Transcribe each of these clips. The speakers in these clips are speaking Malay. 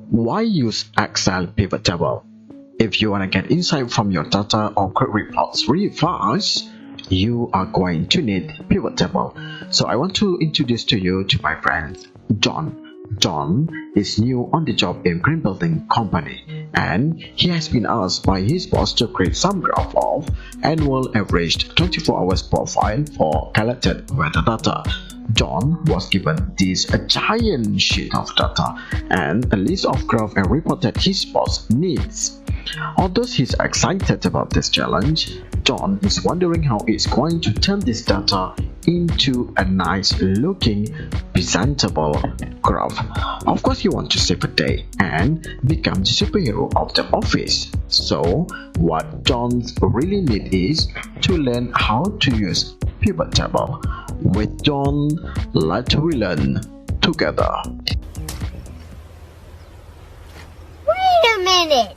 Why use Excel pivot table? If you want to get insight from your data or create reports really fast, you are going to need pivot table. So I want to introduce to you to my friend John. John is new on the job in Green Building Company, and he has been asked by his boss to create some graph of annual averaged 24 hours profile for collected weather data. John was given this a giant sheet of data and a list of graph and report that his boss needs. Although he's excited about this challenge, John is wondering how he's going to turn this data into a nice looking presentable graph. Of course, he wants to save a day and become the superhero of the office. So what John really needs is to learn how to use pivot table. With John, let's learn together. Wait a minute!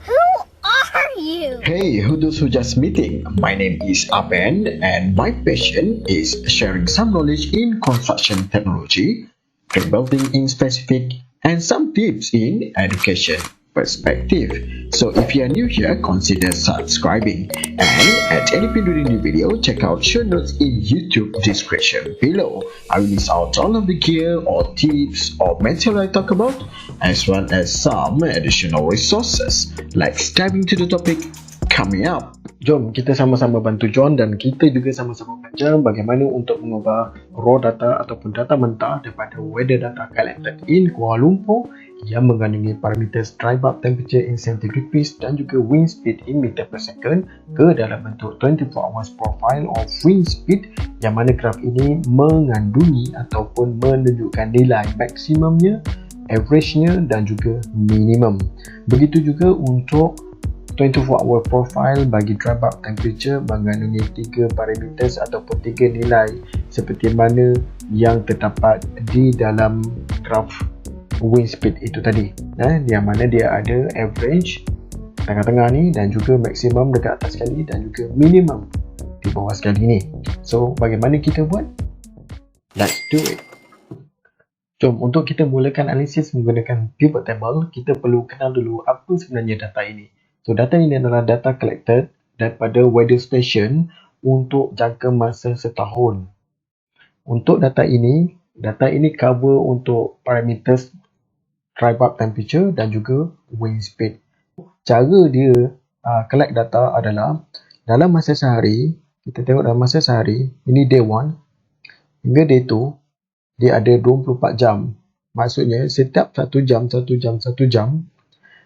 Who are you? Hey, who those who just meeting? My name is Aben and my passion is sharing some knowledge in construction technology, green building in specific, and some tips in education perspective. So if you are new here, consider subscribing. And at any point during the video, check out show notes in YouTube description below. I will list out all of the gear or tips or material I talk about, as well as some additional resources. Let's dive into the topic coming up. Jom kita sama-sama bantu John dan kita juga sama-sama belajar bagaimana untuk mengubah raw data ataupun data mentah daripada weather data collected in Kuala Lumpur yang mengandungi parameter dry bulb temperature in centigrade degrees dan juga wind speed in meter per second ke dalam bentuk 24 hours profile of wind speed, yang mana graf ini mengandungi ataupun menunjukkan nilai maksimumnya, average-nya dan juga minimum. Begitu juga untuk 24 hour profile bagi dry bulb temperature mengandungi 3 parameters ataupun 3 nilai seperti mana yang terdapat di dalam graf wind speed itu tadi, yang mana dia ada average tengah-tengah ni dan juga maksimum dekat atas sekali dan juga minimum di bawah sekali ni. So bagaimana kita buat? Let's do it. Jom, untuk kita mulakan analisis menggunakan pivot table, kita perlu kenal dulu apa sebenarnya data ini. So data ini adalah data collected daripada weather station untuk jangka masa setahun. Untuk data ini cover untuk parameters dry bulb temperature dan juga wind speed. Cara dia collect data adalah dalam masa sehari, kita tengok dalam masa sehari, ini day 1 hingga day 2, dia ada 24 jam. Maksudnya setiap 1 jam,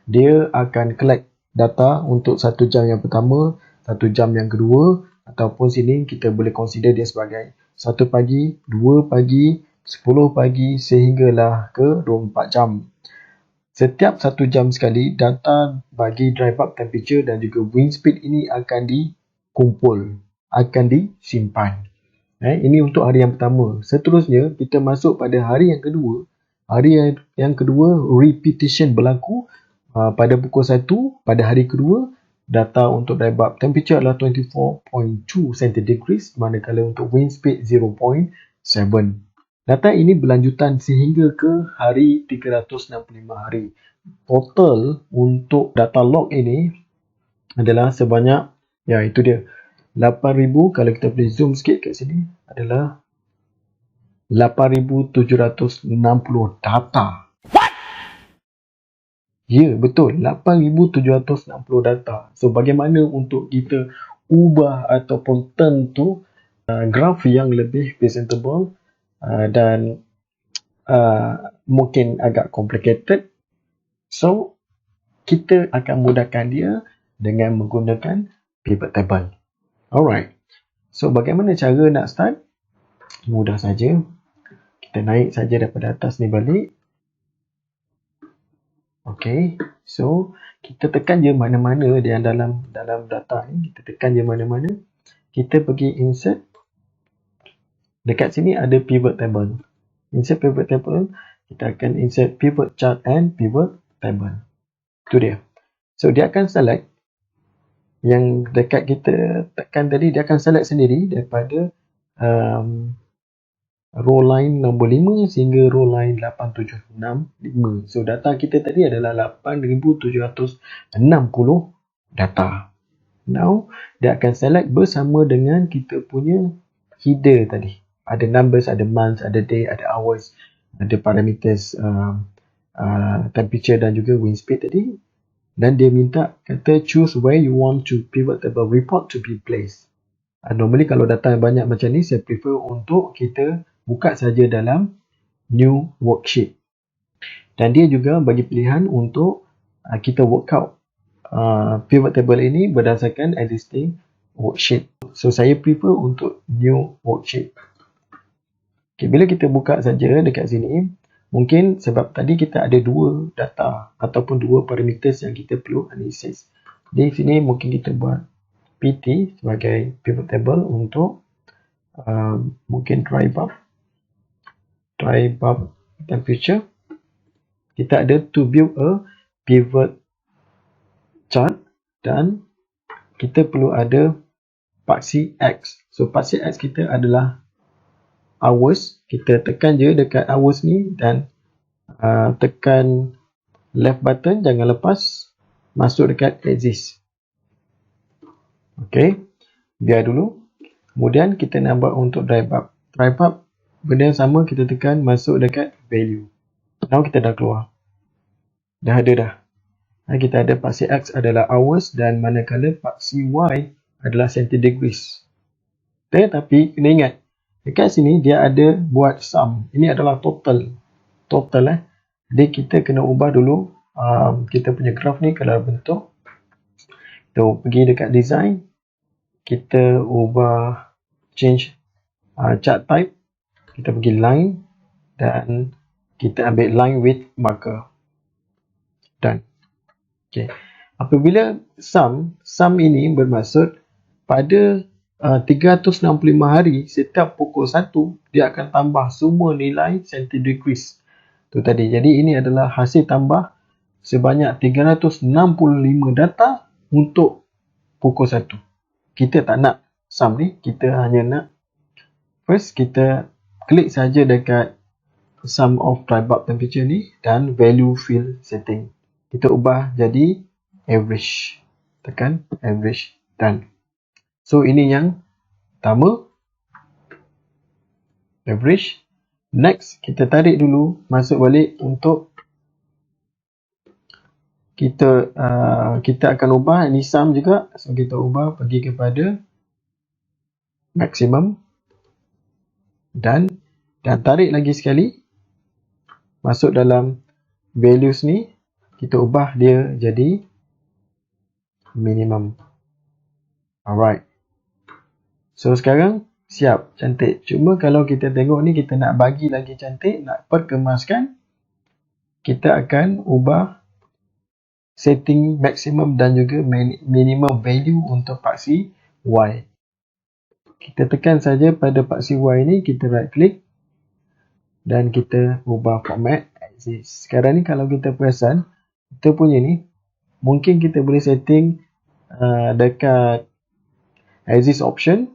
dia akan collect data untuk 1 jam yang pertama, 1 jam yang kedua, ataupun sini kita boleh consider dia sebagai 1 pagi, 2 pagi, 10 pagi sehinggalah ke 24 jam. Setiap 1 jam sekali, data bagi dry bulb temperature dan juga wind speed ini akan dikumpul, akan disimpan. Ini untuk hari yang pertama. Seterusnya, kita masuk pada hari yang kedua. Hari yang kedua, repetition berlaku. Pada pukul 1, pada hari kedua, data untuk dry bulb temperature adalah 24.2 centigrade, manakala untuk wind speed 0.7. Data ini berlanjutan sehingga ke hari 365 hari. Total untuk data log ini adalah sebanyak, itu dia, 8,000, kalau kita boleh zoom sikit kat sini, adalah 8,760 data. Ya, betul. 8,760 data. So, bagaimana untuk kita ubah ataupun turn tu graf yang lebih presentable dan mungkin agak complicated. So, kita akan mudahkan dia dengan menggunakan pivot table. Alright. So, bagaimana cara nak start? Mudah saja. Kita naik saja daripada atas ni balik. Okay, so kita tekan je mana-mana dia dalam data ni, kita tekan je mana-mana. Kita pergi insert. Dekat sini ada pivot table. Insert pivot table, kita akan insert pivot chart and pivot table. Itu dia. So dia akan select yang dekat kita tekan tadi, dia akan select sendiri daripada row line nombor 5 sehingga row line 8765. So data kita tadi adalah 8760 data. Now dia akan select bersama dengan kita punya header tadi. Ada numbers, ada months, ada day, ada hours, ada parameters temperature dan juga wind speed tadi. Dan dia minta kata choose where you want to pivot table report to be placed. Normally kalau data yang banyak macam ni, saya prefer untuk kita buka saja dalam new worksheet. Dan dia juga bagi pilihan untuk kita work out pivot table ini berdasarkan existing worksheet. So saya prefer untuk new worksheet. Okay, bila kita buka saja dekat sini, mungkin sebab tadi kita ada dua data ataupun dua parameters yang kita perlu analisis. Di sini mungkin kita buat PT sebagai pivot table untuk mungkin dry bulb temperature. Kita ada to build a pivot chart dan kita perlu ada paksi X. So paksi X kita adalah hours. Kita tekan je dekat hours ni dan tekan left button, jangan lepas, masuk dekat axis. Okay, biar dulu. Kemudian kita nak buat untuk dry bulb. Dry bulb benda yang sama, kita tekan masuk dekat value. Now kita dah keluar. Dah ada dah. Kita ada paksi X adalah hours dan manakala paksi Y adalah centigrades. Tetapi kena ingat, dekat sini dia ada buat sum. Ini adalah total. Jadi kita kena ubah dulu kita punya graph ni ke dalam bentuk. Kita pergi dekat design. Kita ubah change chart type. Kita pergi line dan kita ambil line with marker. Done. Okay. Apabila sum ini bermaksud pada 365 hari setiap pukul 1 dia akan tambah semua nilai centigrades tu tadi. Jadi ini adalah hasil tambah sebanyak 365 data untuk pukul 1. Kita tak nak sum ni, kita hanya nak first kita klik saja dekat sum of dry bulb temperature ni dan value field setting. Kita ubah jadi average. Tekan average, done. So ini yang pertama, average. Next, kita tarik dulu, masuk balik untuk kita akan ubah ini sum juga. So kita ubah pergi kepada maximum dan tarik lagi sekali masuk dalam values ni, kita ubah dia jadi minimum. Alright. So sekarang siap, cantik. Cuma kalau kita tengok ni, kita nak bagi lagi cantik, nak perkemaskan, kita akan ubah setting maximum dan juga minimum value untuk paksi Y. Kita tekan saja pada paksi Y ni, kita right click dan kita ubah format axis. Sekarang ni kalau kita perasan, kita punya ni mungkin kita boleh setting dekat axis option.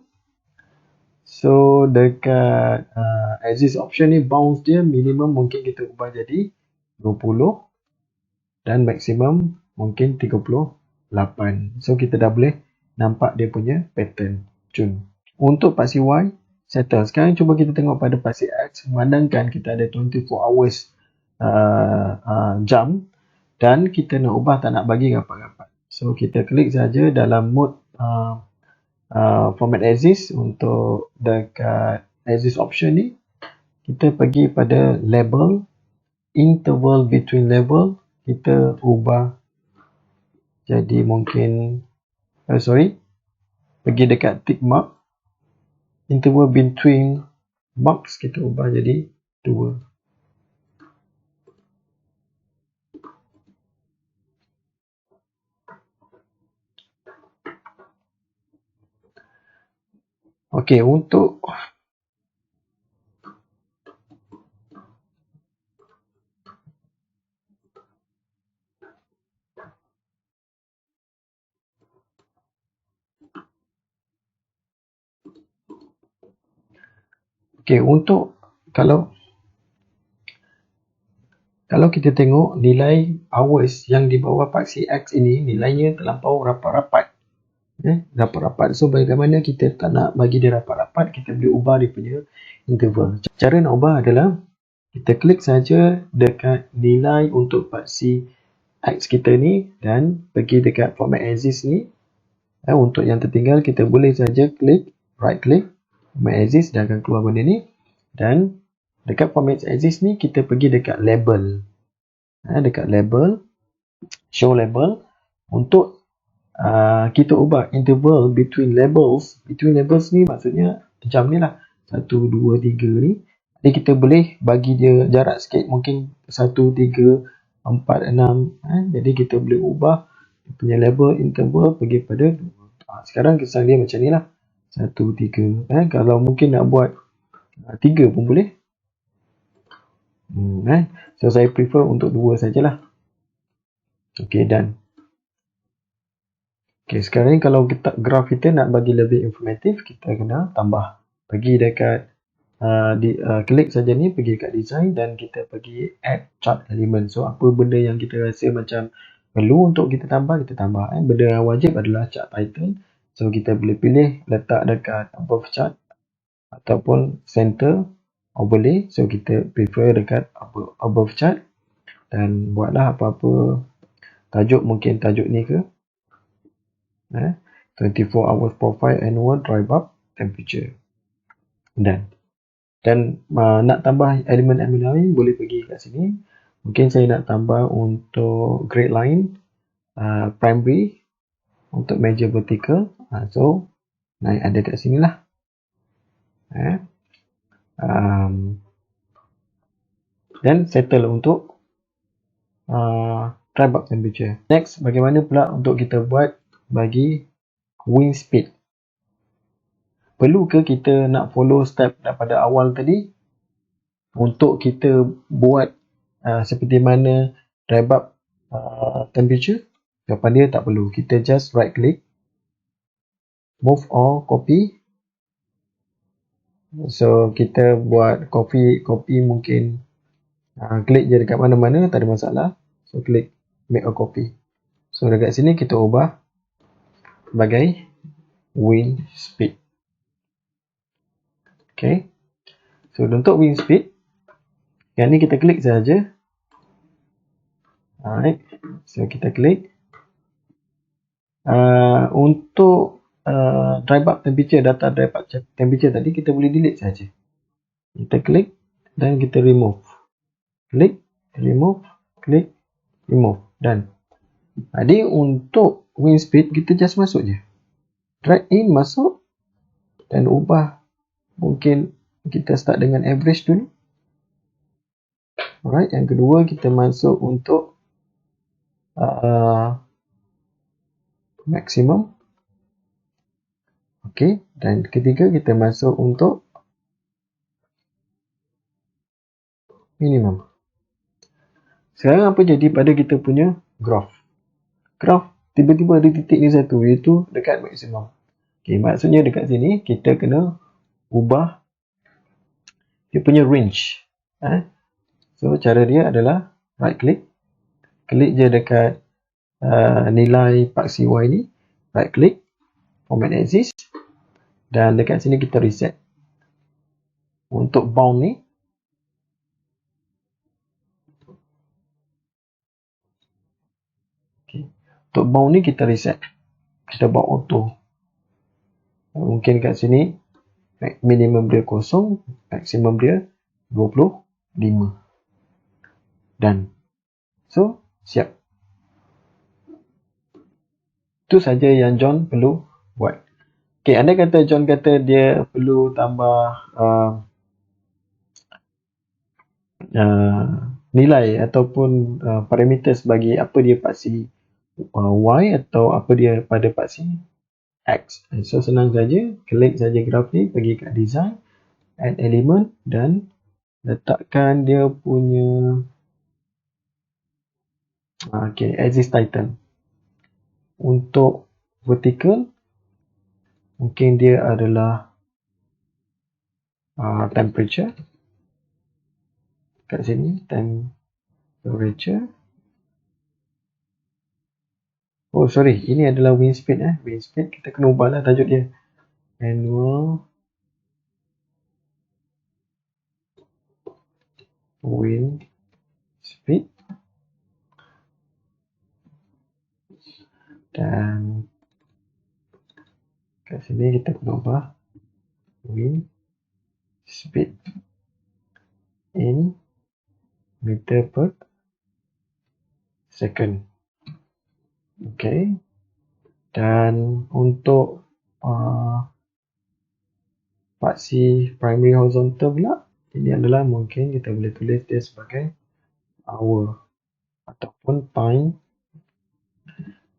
So dekat axis option ni bounce dia minimum mungkin kita ubah jadi 20 dan maksimum mungkin 38. So kita dah boleh nampak dia punya pattern cun. Untuk paksi Y settle. Sekarang cuba kita tengok pada paksi X, memandangkan kita ada 24 hours jam dan kita nak ubah, tak nak bagi rapat-rapat. So kita klik saja dalam mode format axis. Untuk dekat axis option ni kita pergi pada label, interval between label, kita ubah jadi mungkin pergi dekat tick mark, interval between marks kita ubah jadi 2. Okey, untuk Kalau kita tengok nilai hours yang di bawah paksi X ini, nilainya terlampau rapat-rapat. Rapat-rapat. So, bagaimana kita tak nak bagi dia rapat-rapat, kita boleh ubah dia punya interval. Cara nak ubah adalah kita klik saja dekat nilai untuk paksi X kita ni dan pergi dekat format as is ni. Untuk yang tertinggal, kita boleh saja klik, right click, format as is, dan akan keluar benda ni. Dan dekat format as is ni, kita pergi dekat label. Dekat label, show label, untuk kita ubah interval between labels. Between labels ni maksudnya macam ni lah, 1, 2, 3 ni. Jadi kita boleh bagi dia jarak sikit, mungkin 1, 3, 4, 6. Jadi kita boleh ubah dia punya label interval pergi pada 2. Sekarang kesan dia macam ni lah, 1, 3. Kalau mungkin nak buat 3 pun boleh. So saya prefer untuk 2 sajalah. Okay, done. Okay, sekarang kalau kita graf kita nak bagi lebih informatif, kita kena tambah. Pergi dekat klik saja ni, pergi dekat design dan kita pergi add chart element. So apa benda yang kita rasa macam perlu untuk kita tambah, kita tambah. Benda yang wajib adalah chart title. So kita boleh pilih letak dekat above chart ataupun center overlay. So kita prefer dekat above chart dan buatlah apa-apa tajuk, mungkin tajuk ni ke 24 hours profile annual dry bulb temperature. Dan nak tambah elemen-elemen lain boleh pergi kat sini. Mungkin saya nak tambah untuk grade line primary untuk measure vertical. So naik ada kat sini lah. Dan settle untuk dry bulb temperature. Next, bagaimana pula untuk kita buat bagi wind speed? Perlu ke kita nak follow step daripada awal tadi untuk kita buat seperti mana dry bulb temperature? Jawapan dia tak perlu. Kita just right click, move all, copy. So kita buat copy mungkin klik je dekat mana-mana, tak ada masalah. So klik make a copy. So dekat sini kita ubah sebagai wind speed. Okay. So untuk wind speed, yang ni kita klik saja. Alright. So kita klik. Untuk dry bulb temperature, data dry bulb temperature tadi kita boleh delete saja. Kita klik dan kita remove. Klik, remove, klik, remove. Dan jadi untuk wind speed kita just masuk je. Drag in, masuk dan ubah. Mungkin kita start dengan average dulu. Alright, yang kedua kita masuk untuk maximum. Okay, dan ketiga kita masuk untuk minimum. Sekarang apa jadi pada kita punya graph? Graph tiba-tiba ada titik ni satu, iaitu dekat maximum. Okay, maksudnya dekat sini kita kena ubah dia punya range. So cara dia adalah right click, klik je dekat nilai paksi Y ni, right click, format as is, dan dekat sini kita reset. Untuk bound ni, untuk bound ni kita reset, kita buat auto. Mungkin kat sini minimum dia 0, maksimum dia 25. Dan so siap. Itu saja yang John perlu buat. Okay, andai kata John kata dia perlu tambah nilai ataupun parameters bagi apa dia paksi Y atau apa dia pada paksi X. So senang saja, klik saja graf ni, pergi kat design, add element dan letakkan dia punya axis title. Untuk vertical mungkin dia adalah temperature. kat sini temperature. Oh sorry, ini adalah wind speed. Wind speed kita kena ubahlah tajuk dia. Annual wind speed. Dan kat sini kita kena ubah wind speed in meter per second. Okay. Dan untuk paksi primary horizontal pula, ini adalah mungkin kita boleh tulis dia sebagai hour ataupun time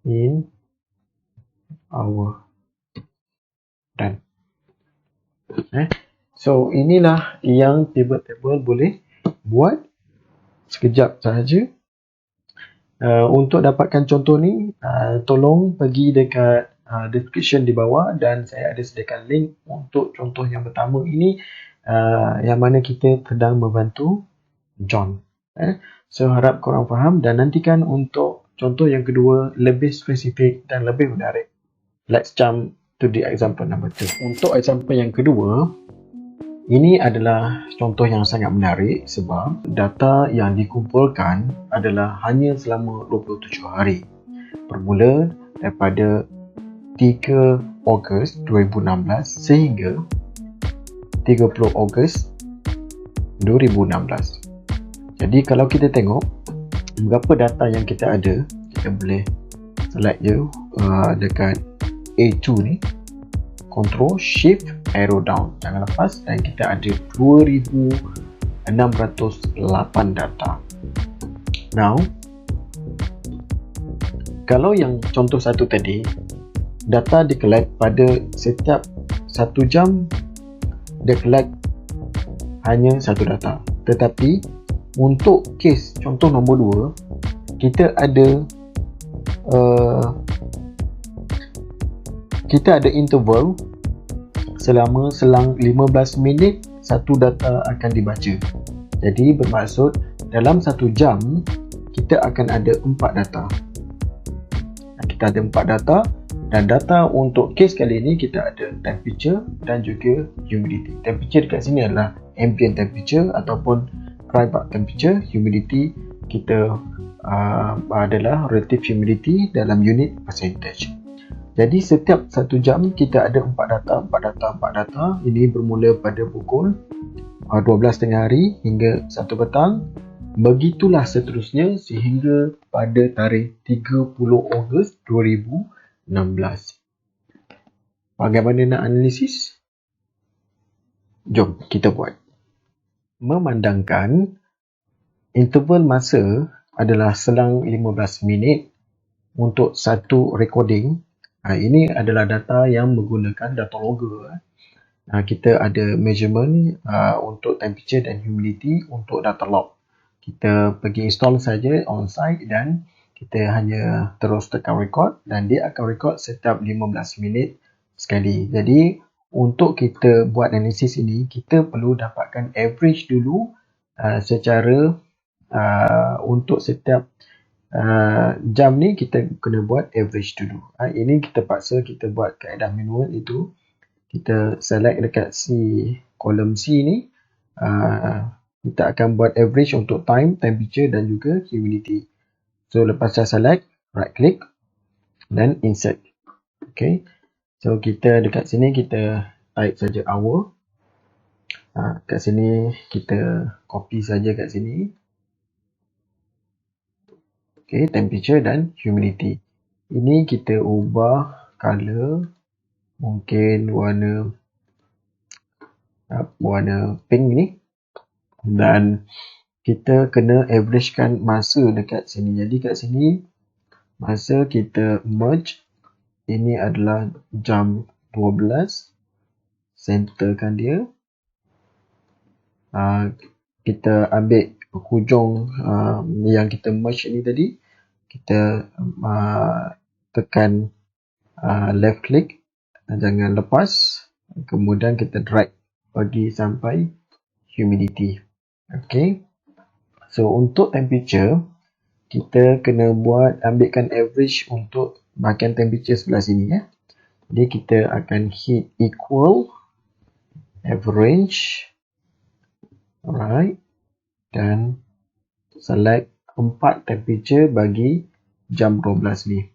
in hour. Dan so inilah yang table-table boleh buat sekejap sahaja. Untuk dapatkan contoh ni, tolong pergi dekat description di bawah dan saya ada sediakan link untuk contoh yang pertama ini, yang mana kita sedang membantu John. So harap korang faham dan nantikan untuk contoh yang kedua lebih spesifik dan lebih menarik. Let's jump to the example number 2. Untuk example yang kedua, ini adalah contoh yang sangat menarik sebab data yang dikumpulkan adalah hanya selama 27 hari. Bermula daripada 3 Ogos 2016 sehingga 30 Ogos 2016. Jadi kalau kita tengok berapa data yang kita ada, kita boleh select je dekat A2 ni, Control Shift arrow down, jangan lepas, dan kita ada 2608 data. Now kalau yang contoh satu tadi, data di collect pada setiap 1 jam dia collect hanya satu data. Tetapi untuk kes contoh nombor 2, kita ada interval selama selang 15 minit satu data akan dibaca. Jadi bermaksud dalam 1 jam kita akan ada 4 data. Kita ada 4 data dan data untuk kes kali ini kita ada temperature dan juga humidity. Temperature dekat sini adalah ambient temperature ataupun dry bulb temperature. Humidity kita adalah relative humidity dalam unit percentage. Jadi setiap 1 jam kita ada 4 data. Ini bermula pada pukul 12 tengah hari hingga 1 petang. Begitulah seterusnya sehingga pada tarikh 30 Ogos 2016. Bagaimana nak analisis? Jom kita buat. Memandangkan interval masa adalah selang 15 minit untuk satu recording. Ini adalah data yang menggunakan data logger. Kita ada measurement untuk temperature dan humidity untuk data log. Kita pergi install saja on-site dan kita hanya terus tekan record dan dia akan record setiap 15 minit sekali. Jadi untuk kita buat analisis ini, kita perlu dapatkan average dulu secara untuk setiap jam ni kita kena buat average dulu. Ini kita paksa kita buat kaedah manual, itu kita select dekat kolom C ni. Kita akan buat average untuk time, temperature dan juga humidity. So lepas saya select, right click dan insert. Okay. So kita dekat sini kita type saja hour. Kat sini kita copy saja kat sini. Okay, temperature dan humidity. Ini kita ubah color, mungkin warna pink ni. Dan kita kena averagekan masa dekat sini. Jadi kat sini masa kita merge, ini adalah jam 12. Centerkan dia. Kita ambil hujung yang kita merge ini tadi. Kita tekan left click, jangan lepas. Kemudian kita drag bagi sampai humidity. Okay. So untuk temperature, kita kena ambilkan average untuk bahagian temperature sebelah sini ya. Jadi kita akan hit equal average, alright, dan select 4 temperature bagi jam 12 ni.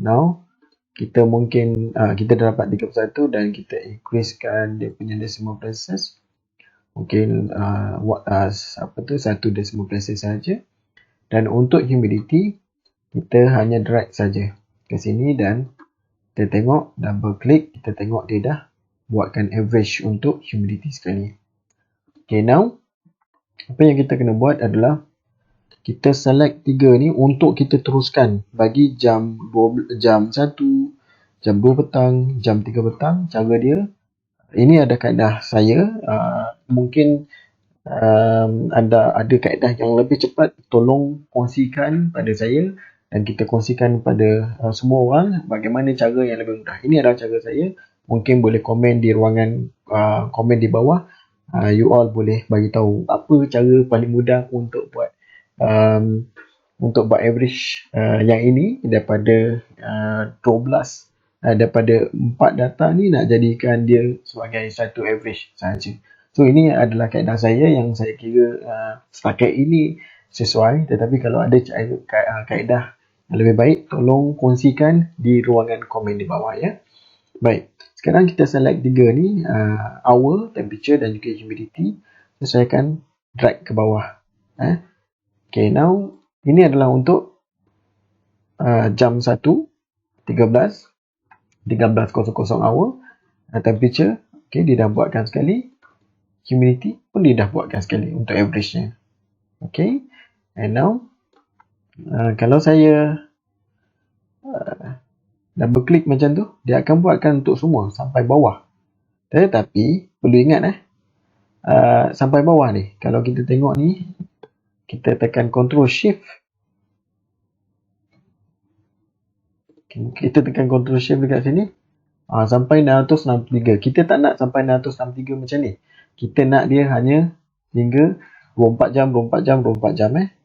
Now kita mungkin kita dah dapat 31 dan kita increasekan dia punya decimal places. Mungkin 1 decimal places saja. Dan untuk humidity, kita hanya drag saja ke sini dan kita tengok, double click, kita tengok dia dah buatkan average untuk humidity sekali. Okay, now apa yang kita kena buat adalah kita select 3 ni untuk kita teruskan bagi jam 1, jam 2 petang, jam 3 petang. Cara dia, ini ada kaedah saya, mungkin ada kaedah yang lebih cepat, tolong kongsikan pada saya dan kita kongsikan pada semua orang bagaimana cara yang lebih mudah. Ini adalah cara saya. Mungkin boleh komen di ruangan komen di bawah. You all boleh bagi tahu apa cara paling mudah untuk buat average yang ini daripada 12 daripada 4 data ni nak jadikan dia sebagai satu average saja. So ini adalah kaedah saya yang saya kira setakat ini sesuai, tetapi kalau ada kaedah yang lebih baik, tolong kongsikan di ruangan komen di bawah ya. Baik, sekarang kita select 3 ni, hour, temperature dan juga humidity. So saya akan drag ke bawah. Okay, now ini adalah untuk jam 1, 13:00 hour, temperature, okay, dia dah buatkan sekali. Humidity pun dia dah buatkan sekali untuk average-nya. Okay, and now kalau saya double click macam tu, dia akan buatkan untuk semua sampai bawah. Tetapi perlu ingat sampai bawah ni, kalau kita tengok ni, kita tekan Ctrl Shift. Kita tekan Ctrl Shift dekat sini, sampai 663. Kita tak nak sampai 663 macam ni. Kita nak dia hanya hingga 24 jam.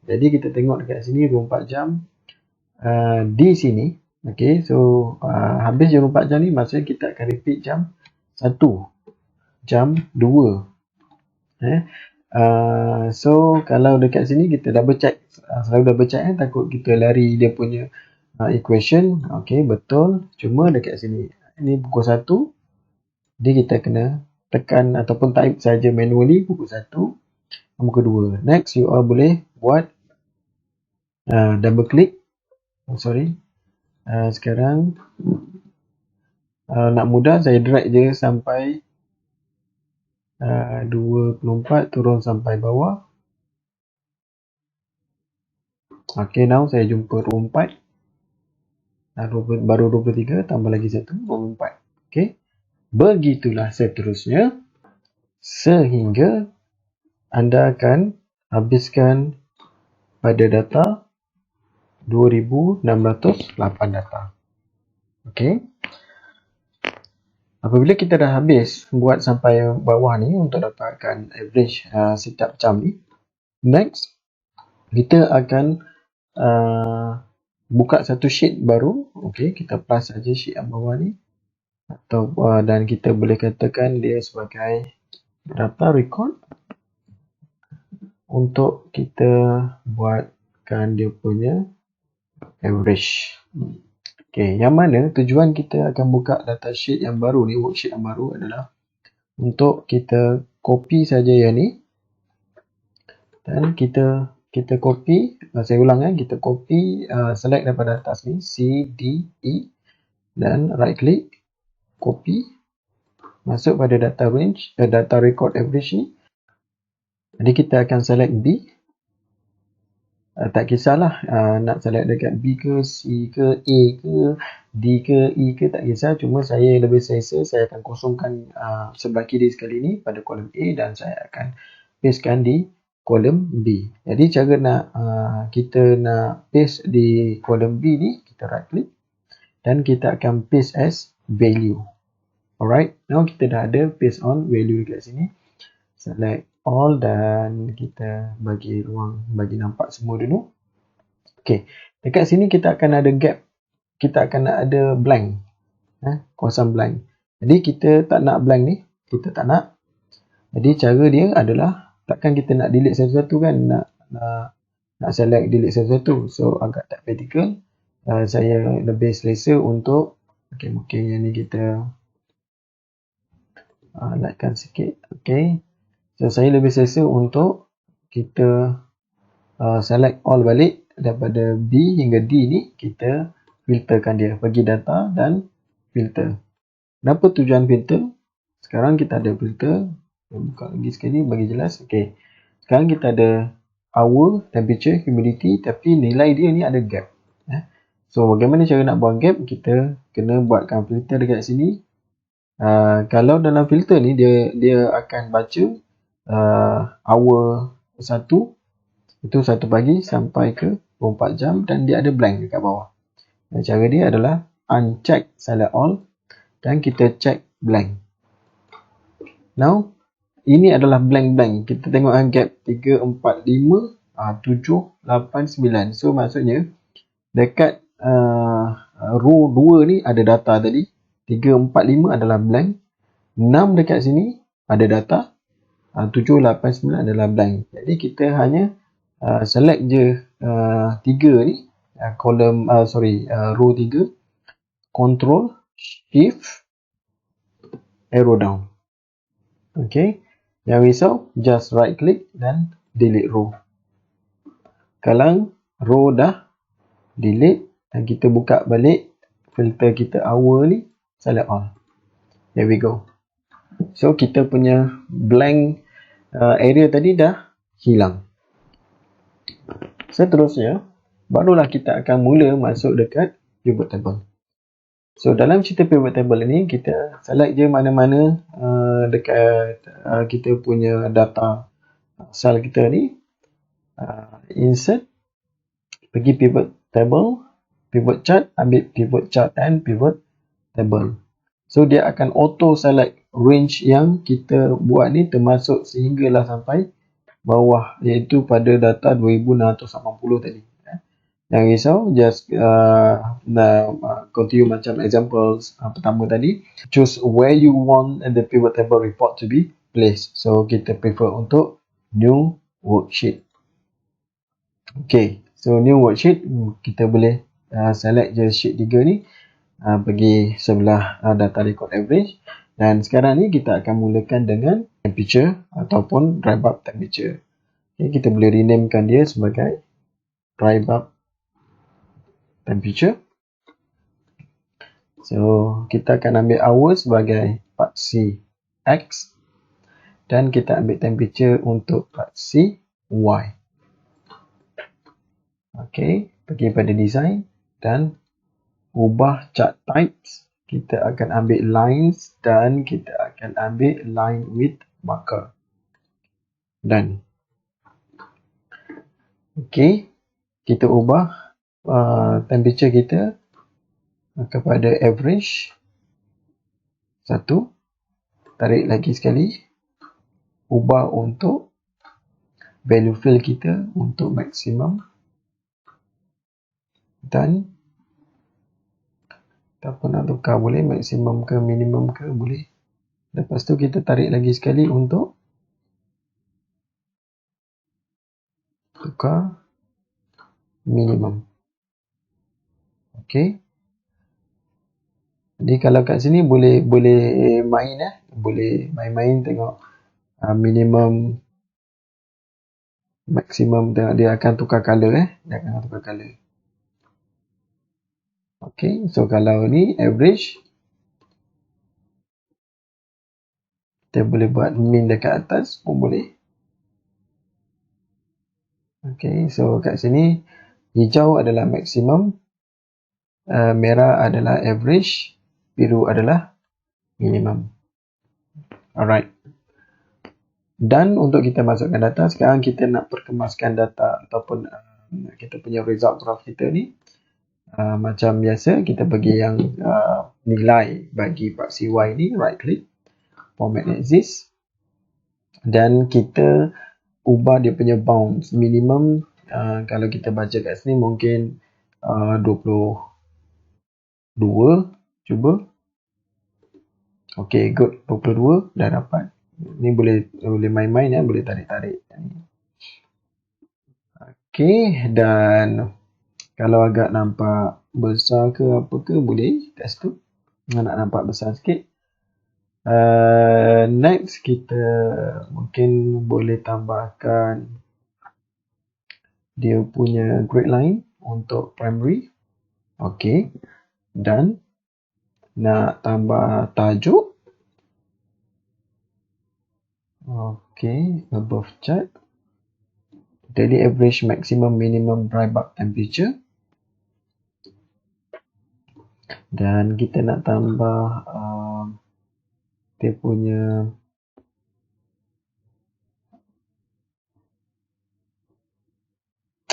Jadi kita tengok dekat sini 24 jam di sini. Okay, so habis 24 jam ni, maksudnya kita akan repeat jam 1, jam 2. So kalau dekat sini kita double check, selalu double check takut kita lari dia punya equation. Okay, betul. Cuma dekat sini, ini pukul 1, jadi kita kena tekan ataupun type saja manually pukul 1, pukul 2. Next, you all boleh buat double click. Sekarang nak mudah, saya drag je sampai 24, turun sampai bawah. Okay, now saya jumpa 24, baru 23, tambah lagi 1, 24. Okay, begitulah seterusnya sehingga anda akan habiskan pada data 2608 data. Okay, apabila kita dah habis buat sampai bawah ni untuk dapatkan average setiap jam ni, next kita akan buka satu sheet baru. Okay, kita plus saja sheet yang bawah ni, atau dan kita boleh katakan dia sebagai data record untuk kita buatkan dia punya average. Okay, yang mana tujuan kita akan buka data sheet yang baru ni, worksheet yang baru adalah untuk kita copy saja yang ni, dan kita copy, saya ulang kita copy, select daripada atas ni C, D, E dan right click, copy, masuk pada data range, data record average ni. Jadi kita akan select B. Tak kisahlah nak select dekat B ke, C ke, A ke, D ke, E ke, tak kisah. Cuma saya lebih selesa, saya akan kosongkan sebelah kiri sekali ni pada kolom A dan saya akan pastekan di kolom B. Jadi cara nak kita nak paste di kolom B ni, kita right click dan kita akan paste as value. Alright, now kita dah ada paste on value dekat sini. Select all dan kita bagi ruang bagi nampak semua dulu. Okey, dekat sini kita akan ada gap. Kita akan ada blank. Kosong blank. Jadi kita tak nak blank ni, kita tak nak. Jadi cara dia adalah takkan kita nak delete sesuatu kan, nak select delete sesuatu. So agak tak practical. Saya lebih selesa untuk mungkin yang ni kita naikkan sikit. Okey. So saya lebih selesa untuk kita select all balik daripada B hingga D ni, kita filterkan dia, bagi data dan filter. Kenapa tujuan filter? Sekarang kita ada filter. Saya buka lagi sekali bagi jelas. Okey. Sekarang kita ada hour, temperature, humidity, tapi nilai dia ni ada gap. So bagaimana cara nak buat gap? Kita kena buatkan filter dekat sini. Kalau dalam filter ni dia akan baca hour 1 itu 1 pagi sampai ke 24 jam dan dia ada blank dekat bawah. Dan cara dia adalah uncheck select all dan kita check blank. Now ini adalah blank. Kita tengok gap 3, 4, 5, 7, 8, 9. So maksudnya dekat row 2 ni ada data tadi. 3, 4, 5 adalah blank. 6 dekat sini ada data. 7, 8, 9 adalah blank. Jadi kita hanya select je 3 ni. Row 3. Control, Shift, arrow down. Okay. Yang risau, just right click dan delete row. Kalau row dah delete dan kita buka balik filter kita hour ni, select all. There we go. So kita punya blank area tadi dah hilang. Seterusnya, barulah kita akan mula masuk dekat pivot table. So dalam cerita pivot table ni, kita select je mana-mana dekat kita punya data sel kita ni. Insert, pergi pivot table, pivot chart, ambil pivot chart and pivot table. So dia akan auto select range yang kita buat ni termasuk sehinggalah sampai bawah, iaitu pada data 2680 tadi. Yang risau, just continue macam examples pertama tadi. Choose where you want the pivot table report to be placed. So kita prefer untuk new worksheet. Okay, so new worksheet, kita boleh select je sheet 3 ni, pergi sebelah data record average. Dan sekarang ni kita akan mulakan dengan temperature ataupun dry bulb temperature. Okay, kita boleh renamekan dia sebagai dry bulb temperature. So kita akan ambil hour sebagai part C X dan kita ambil temperature untuk part C Y. Okay, pergi pada design dan ubah chart types. Kita akan ambil lines dan kita akan ambil line with marker. Done. Okay, kita ubah temperature kita kepada average 1. Tarik lagi sekali. Ubah untuk value fill kita untuk maximum. Dan kita pun nak tukar boleh, maksimum ke minimum ke boleh. Lepas tu kita tarik lagi sekali untuk tukar minimum. Okey. Jadi kalau kat sini boleh main boleh main-main tengok minimum, maksimum, tengok dia akan tukar color dia akan tukar color. Okey, so kalau ni average, kita boleh buat min dekat atas pun boleh. Okey, so kat sini hijau adalah maksimum, merah adalah average, biru adalah minimum. Alright. Dan untuk kita masukkan data, sekarang kita nak perkemaskan data ataupun kita punya result graph kita ni. Macam biasa, kita bagi yang nilai bagi part CY ni, right click, format exist. dan kita ubah dia punya bounds minimum. Kalau kita baca kat sini mungkin 22. Cuba. Okey, good. 22 dah dapat. Ni boleh main-main ya, boleh tarik-tarik. Okey, dan kalau agak nampak besar ke apa ke boleh kat situ. Nak nampak besar sikit. Next kita mungkin boleh tambahkan dia punya grade line untuk primary. Okey. Dan nak tambah tajuk. Okey, above chart. Daily average maximum minimum dry bulb temperature. Dan kita nak tambah dia punya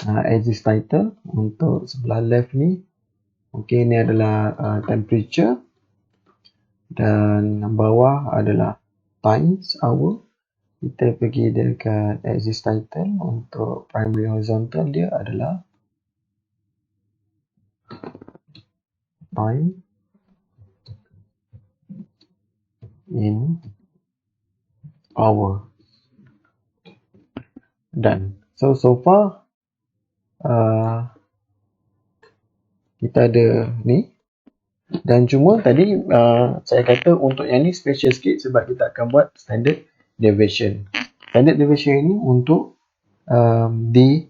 axis title untuk sebelah left ni. Okey, ni adalah temperature dan bawah adalah times, hour. Kita pergi dekat axis title untuk primary horizontal, dia adalah time in hour. Done. So far kita ada ni. Dan cuma tadi saya kata untuk yang ni special sikit sebab kita akan buat standard deviation. Standard deviation ini untuk di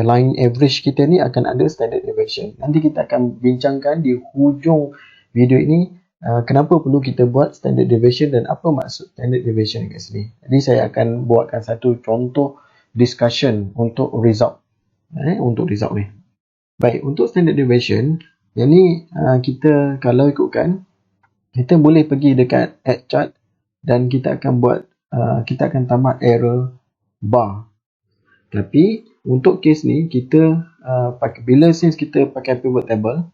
line average kita ni akan ada standard deviation. Nanti kita akan bincangkan di hujung video ini kenapa perlu kita buat standard deviation dan apa maksud standard deviation kat sini. Jadi saya akan buatkan satu contoh discussion untuk result. Untuk result ni. Baik, untuk standard deviation, yang ni kita kalau ikutkan, kita boleh pergi dekat add chart dan kita akan buat, kita akan tambah error bar. Tapi untuk case ni kita bila since kita pakai pivot table,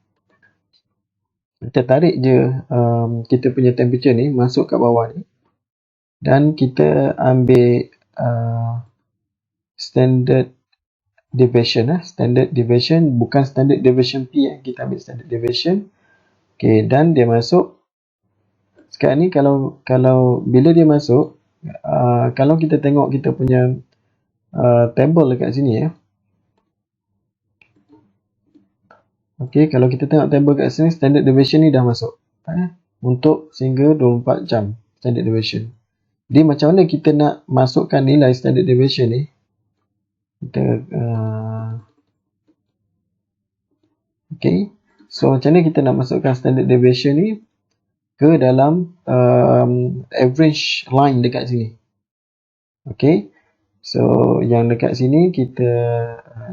kita tarik je kita punya temperature ni masuk kat bawah ni dan kita ambil standard deviation. Standard deviation bukan standard deviation P, kita ambil standard deviation. Okey, dan dia masuk. Sekarang ni kalau bila dia masuk, kalau kita tengok kita punya table dekat sini ya. Okey, kalau kita tengok table kat sini, standard deviation ni dah masuk. Untuk sehingga 24 jam standard deviation. Jadi macam mana kita nak masukkan nilai standard deviation ni? Kita okey. So macam mana kita nak masukkan standard deviation ni ke dalam average line dekat sini? Okey. So yang dekat sini kita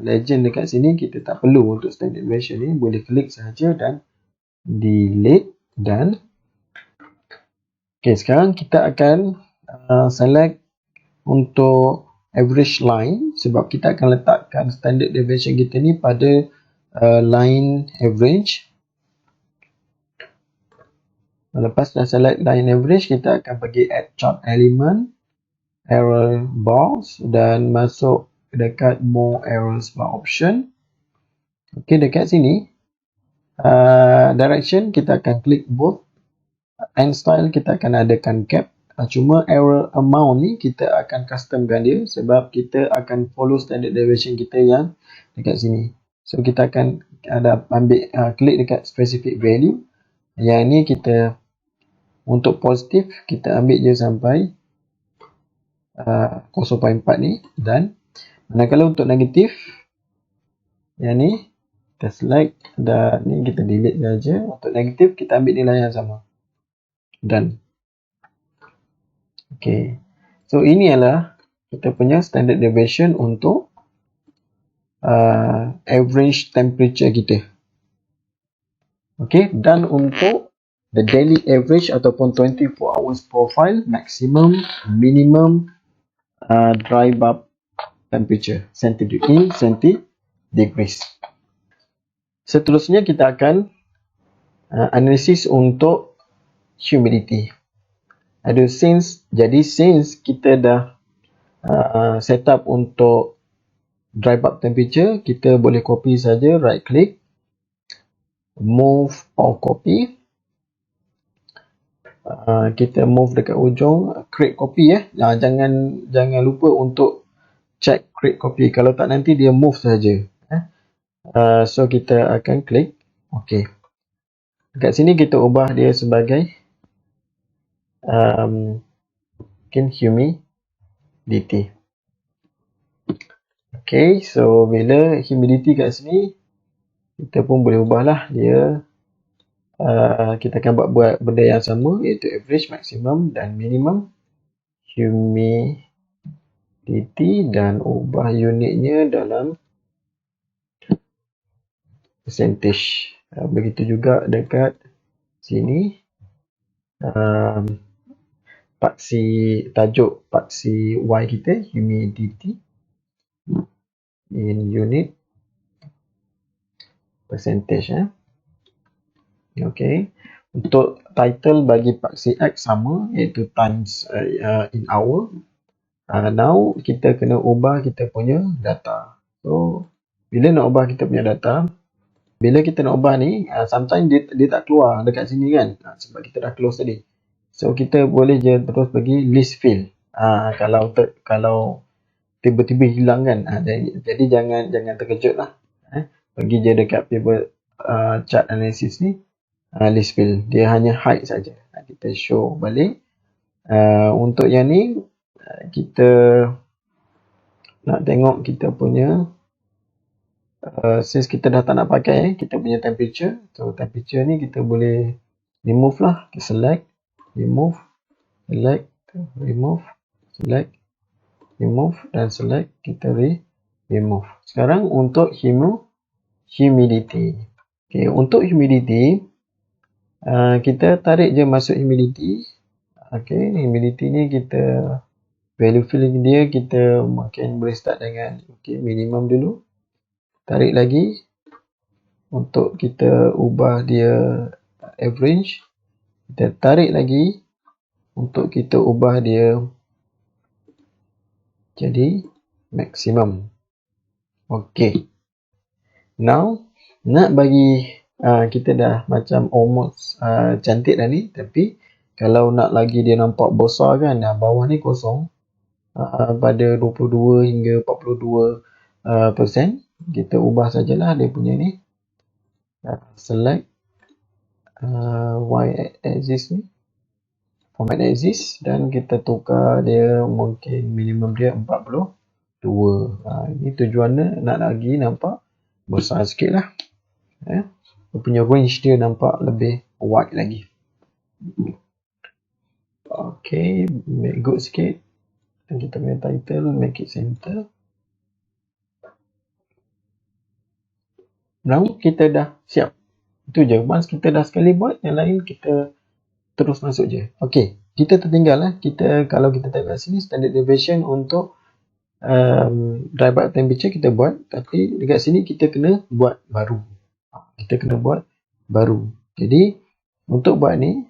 legend dekat sini kita tak perlu untuk standard deviation ni, boleh klik saja dan delete dan okey, sekarang kita akan select untuk average line sebab kita akan letakkan standard deviation kita ni pada line average. Lepas dah select line average, kita akan pergi add chart element, error bars dan masuk dekat more errors bar option. Okey, dekat sini direction kita akan klik both, and style kita akan adakan cap. Cuma error amount ni kita akan customkan dia sebab kita akan follow standard deviation kita yang dekat sini. So kita akan ambil klik dekat specific value. Yang ni kita untuk positif kita ambil je sampai 0.4 ni, dan manakala untuk negatif yang ni kita select dan ni kita delete saja. Untuk negatif kita ambil nilai yang sama. Done. Okay, so ini adalah kita punya standard deviation untuk average temperature kita. Okay, dan untuk the daily average ataupun 24 hours profile, maximum, minimum dry bulb temperature in centigrades. Seterusnya kita akan analisis untuk humidity. ada since. Jadi since kita dah set up untuk dry bulb temperature, kita boleh copy saja, right click, move or copy. Kita move dekat ujung, create copy jangan lupa untuk check create copy, kalau tak nanti dia move saja. So kita akan klik OK. Dekat sini kita ubah dia sebagai mungkin humidity. OK, so bila humidity kat sini, kita pun boleh ubahlah dia. Kita akan buat benda yang sama, iaitu average, maximum dan minimum humidity, dan ubah unitnya dalam percentage. Begitu juga dekat sini, tajuk paksi Y kita, humidity in unit percentage. Okay. Untuk title bagi paksi X sama, iaitu times in hour. Now kita kena ubah kita punya data. So bila nak ubah kita punya data, bila kita nak ubah ni, sometimes dia tak keluar dekat sini kan, sebab kita dah close tadi. So kita boleh je terus pergi list field. Kalau tiba-tiba hilang kan, jadi jangan terkejut lah. Pergi je dekat pivot chart analysis ni, list field, dia hanya hide saja. Kita show balik. Untuk yang ni, kita nak tengok kita punya since kita dah tak nak pakai kita punya temperature. So temperature ni kita boleh remove lah. Kita select, remove, select, remove, select, remove dan select, kita remove. Sekarang untuk humidity. Okay, untuk humidity, kita tarik je masuk humidity. Okay, humidity ni kita value fill dia, kita mungkin boleh start dengan minimum dulu. Tarik lagi untuk kita ubah dia average. Kita tarik lagi untuk kita ubah dia jadi maximum. Okay. Now nak bagi kita dah macam almost cantik dah ni, tapi kalau nak lagi dia nampak besar kan, bawah ni kosong, pada 22 hingga 42%, kita ubah sajalah dia punya ni, select y axis ni, format axis, dan kita tukar dia, mungkin minimum dia 42. Ini tujuannya nak lagi nampak besar sikit lah. Dia punya range dia nampak lebih wide lagi. Okay, make good sikit. Dan kita punya title, make it center. Now kita dah siap. Itu je. Once kita dah sekali buat, yang lain kita terus masuk je. Okay, kita tertinggal lah. Kalau kita tengok kat sini, standard deviation untuk dry bulb temperature kita buat, tapi dekat sini kita kena buat baru. Jadi untuk buat ni,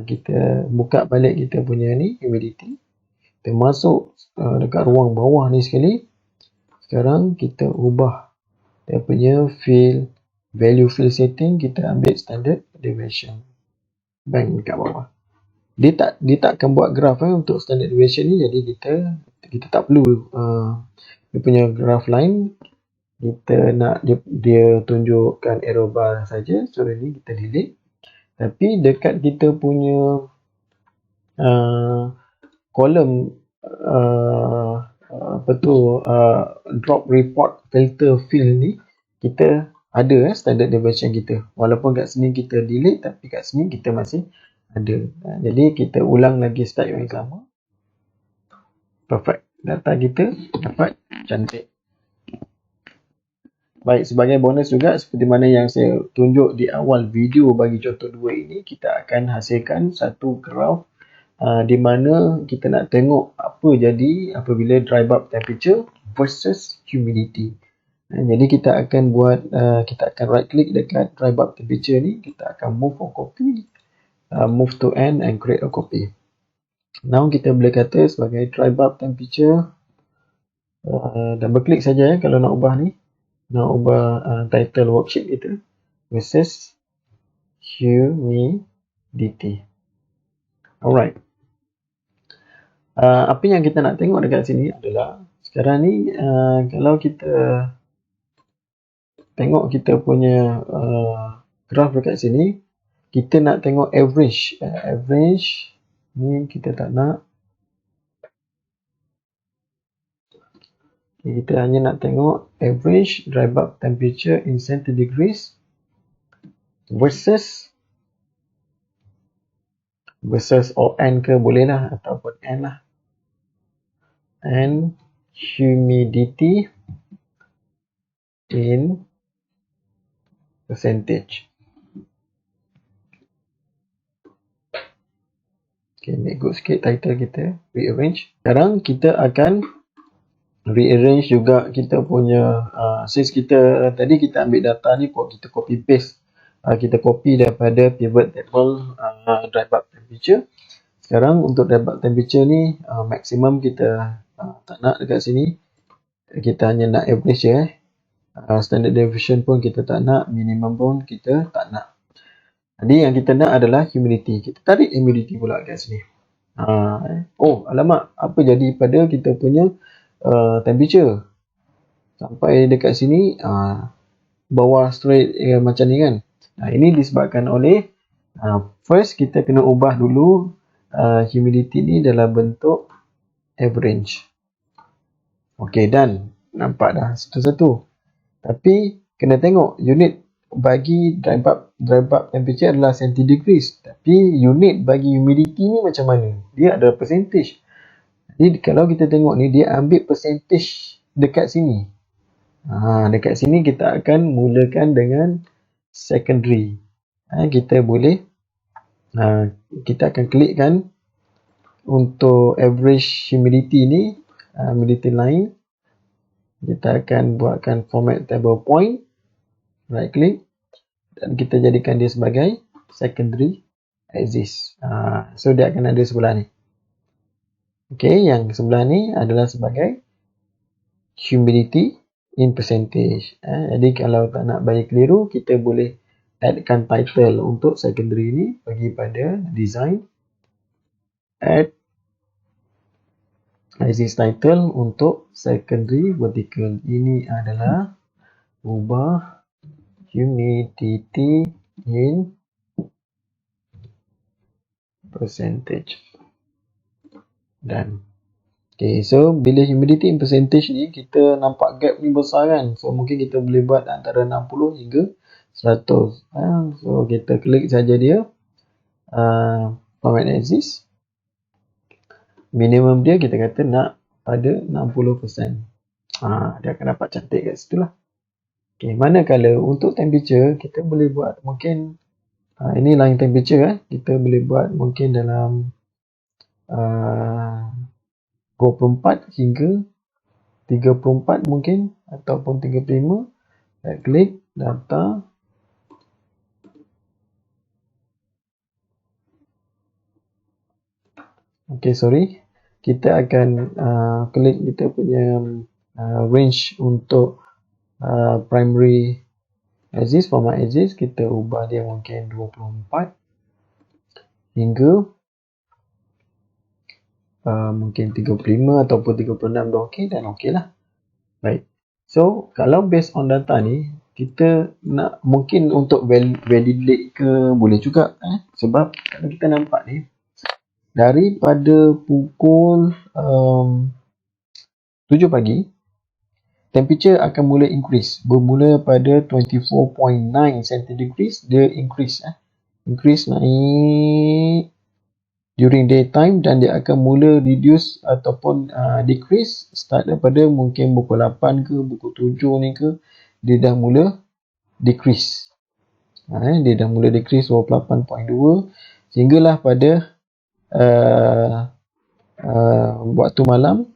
kita buka balik kita punya ni, humidity. Kita masuk dekat ruang bawah ni sekali. Sekarang kita ubah dia punya value field setting, kita ambil standard deviation. Bang dekat bawah. Dia tak akan buat graph untuk standard deviation ni, jadi kita tak perlu dia punya graph line. Kita nak dia tunjukkan arrow bar saja, so ini kita delete. Tapi dekat kita punya kolom drop report filter field ni, kita ada standard deviation kita. Walaupun kat sini kita delete, tapi kat sini kita masih ada. Jadi kita ulang lagi step yang sama. Perfect. Data kita dapat cantik. Baik, sebagai bonus juga, seperti mana yang saya tunjuk di awal video bagi contoh 2 ini, kita akan hasilkan satu graph di mana kita nak tengok apa jadi apabila dry bulb temperature versus humidity. Jadi kita akan right click dekat dry bulb temperature ni, kita akan move or copy, move to end and create a copy. Now kita boleh kata sebagai dry bulb temperature. Double klik saja kalau nak ubah ni. Nak ubah title worksheet kita versus humidity. Alright. Apa yang kita nak tengok dekat sini adalah sekarang ni kalau kita tengok kita punya graph dekat sini, kita nak tengok average. Average ni kita tak nak. Kita hanya nak tengok average dry bulb temperature in centigrades versus or N ke boleh lah ataupun N lah, and humidity in percentage. Okay, make good sikit title kita, rearrange. Sekarang kita akan rearrange juga kita punya since kita tadi kita ambil data ni, kita copy paste, kita copy daripada pivot table dry bulb temperature. Sekarang untuk dry bulb temperature ni maksimum kita tak nak dekat sini, kita hanya nak average je. Standard deviation pun kita tak nak, minimum pun kita tak nak. Jadi yang kita nak adalah humidity. Kita tarik humidity pula kat sini. Oh alamak, apa jadi pada kita punya temperature sampai dekat sini bawah straight macam ni kan. Ini disebabkan oleh first kita kena ubah dulu humidity ni dalam bentuk average. Okey, dan nampak dah satu-satu. Tapi kena tengok unit bagi dry bulb temperature adalah centigrades, tapi unit bagi humidity ni macam mana? Dia adalah percentage. Jadi kalau kita tengok ni, dia ambil percentage dekat sini. Dekat sini kita akan mulakan dengan secondary. Kita boleh, kita akan klikkan untuk average humidity ni, humidity line. Kita akan buatkan format table point, right click, dan kita jadikan dia sebagai secondary axis. So dia akan ada sebelah ni. Okey, yang sebelah ni adalah sebagai humidity in percentage. Jadi kalau tak nak bagi keliru, kita boleh addkan title untuk secondary ni, bagi pada design, add axis title untuk secondary vertical. Ini adalah ubah humidity in percentage. Dan okay, so bila humidity in percentage ni, kita nampak gap ni besar kan. So mungkin kita boleh buat antara 60 hingga 100. So kita klik saja dia, format axis. Minimum dia kita kata nak pada 60%. Dia akan dapat cantik kat situ lah. Okay, manakala untuk temperature kita boleh buat mungkin ini line temperature kita boleh buat mungkin dalam 24 hingga 34 mungkin, ataupun 35. Right klik, daftar. Okay, sorry. Kita akan klik kita punya range untuk primary axis, format axis. Kita ubah dia mungkin 24 hingga mungkin 35 ataupun 36 dah okey, dan okey lah. Baik. So kalau based on data ni, kita nak mungkin untuk validate ke boleh juga sebab kalau kita nampak ni, daripada pukul 7 pagi, temperature akan mula increase. Bermula pada 24.9 centigrades, dia increase naik during daytime, dan dia akan mula reduce ataupun decrease start daripada mungkin pukul 8 ke pukul 7 ni ke, dia dah mula decrease. Dia dah mula decrease 28.2 sehinggalah pada waktu malam,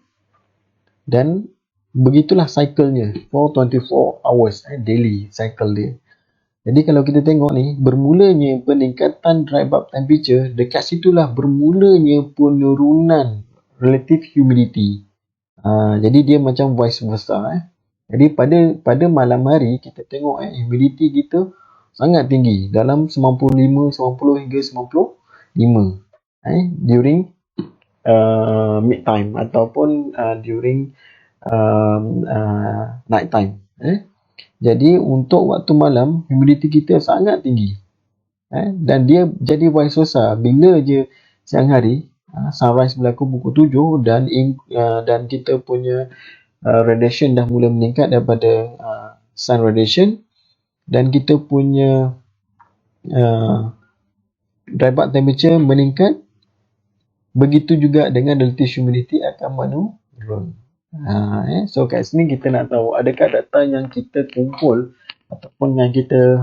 dan begitulah cycle-nya for 24 hours daily cycle dia. Jadi kalau kita tengok ni, bermulanya peningkatan dry bulb temperature, dekat situlah bermulanya penurunan relative humidity. Jadi dia macam vice versa. Jadi pada malam hari kita tengok humidity kita sangat tinggi, dalam 90 hingga 95 during mid time ataupun during night time. Jadi untuk waktu malam humidity kita sangat tinggi, dan dia jadi vice versa. Bila je siang hari, sunrise berlaku pukul 7 dan kita punya radiation dah mula meningkat daripada sun radiation, dan kita punya dry bulb temperature meningkat, begitu juga dengan relative humidity akan menurun. So kat sini kita nak tahu adakah data yang kita kumpul ataupun yang kita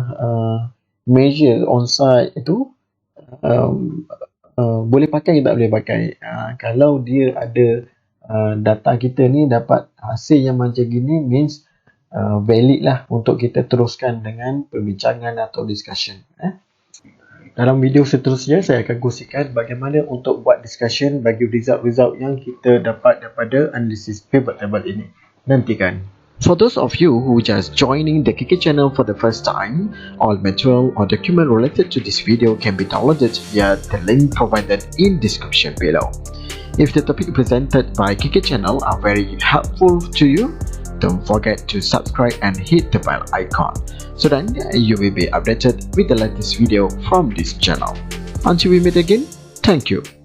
measure on site itu boleh pakai ke tak boleh pakai. Kalau dia ada data kita ni dapat hasil yang macam gini, means valid lah untuk kita teruskan dengan perbincangan atau discussion. Dalam video seterusnya saya akan kongsikan bagaimana untuk buat discussion bagi result-result yang kita dapat daripada analisis pivot table ini. Nantikan. For those of you who just joining the KK channel for the first time, all material or document related to this video can be downloaded via the link provided in description below. If the topic presented by KK channel are very helpful to you, don't forget to subscribe and hit the bell icon so then you will be updated with the latest video from this channel. Until we meet again, thank you.